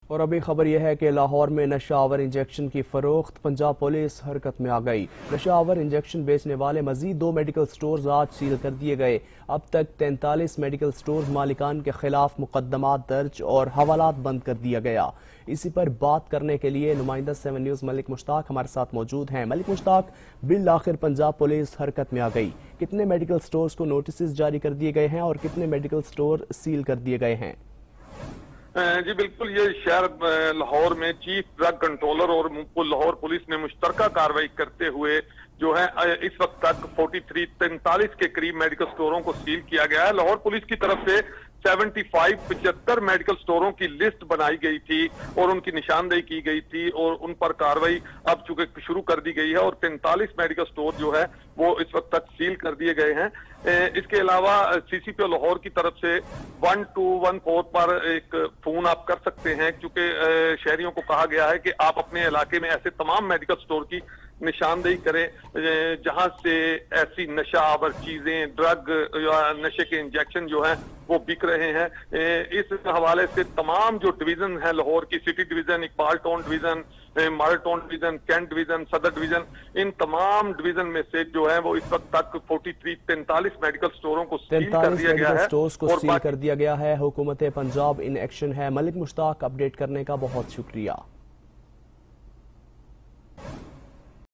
اور ابھی خبر یہ ہے کہ لاہور میں نشہ آور انجیکشن کی فروخت، پنجاب پولیس حرکت میں آ گئی۔ نشہ آور انجیکشن بیچنے والے مزید 2 میڈیکل سٹورز آج سیل کر دیے گئے۔ اب تک 43 میڈیکل سٹورز مالکان کے خلاف مقدمات درج اور حوالات بند کر دیا گیا۔ اسی پر بات کرنے کے لیے نمائندہ 7 نیوز ملک مشتاق ہمارے ساتھ موجود ہیں۔ ملک مشتاق، بالآخر پنجاب پولیس حرکت میں آ گئی، کتنے میڈیکل سٹورز کو نوٹسز جاری کر دیے گئے ہیں اور کتنے میڈیکل سٹور سیل کر دیے گئے ہیں؟ جی بالکل، یہ شہر لاہور میں چیف ڈرگ کنٹرولر اور لاہور پولیس نے مشترکہ کارروائی کرتے ہوئے جو ہے اس وقت تک 43 کے قریب میڈیکل سٹوروں کو سیل کیا گیا ہے۔ لاہور پولیس کی طرف سے 75 میڈیکل سٹوروں کی لسٹ بنائی گئی تھی اور ان کی نشاندہی کی گئی تھی اور ان پر کارروائی اب چونکہ شروع کر دی گئی ہے اور 43 میڈیکل سٹور جو ہے وہ اس وقت تک سیل کر دیے گئے ہیں۔ اس کے علاوہ سی سی پی او لاہور کی طرف سے 1214 پر ایک فون آپ کر سکتے ہیں، کیونکہ شہریوں کو کہا گیا ہے کہ آپ اپنے علاقے میں ایسے تمام میڈیکل سٹور کی نشاندہی کریں جہاں سے ایسی نشہ آور چیزیں، ڈرگ یا نشے کے انجیکشن جو ہیں وہ بک رہے ہیں۔ اس حوالے سے تمام جو ڈویژن ہیں لاہور کی، city division, Iqbal town division, model town division, cantt division, Saddar division, ان تمام ڈویژن میں سے جو ہے وہ اس وقت تک 43 میڈیکل سٹوروں کو سیل کر دیا گیا ہے۔ سٹورز کو سیل کر دیا گیا ہے۔ حکومت پنجاب ان ایکشن ہے۔ ملک مشتاق، اپڈیٹ کرنے کا بہت شکریہ۔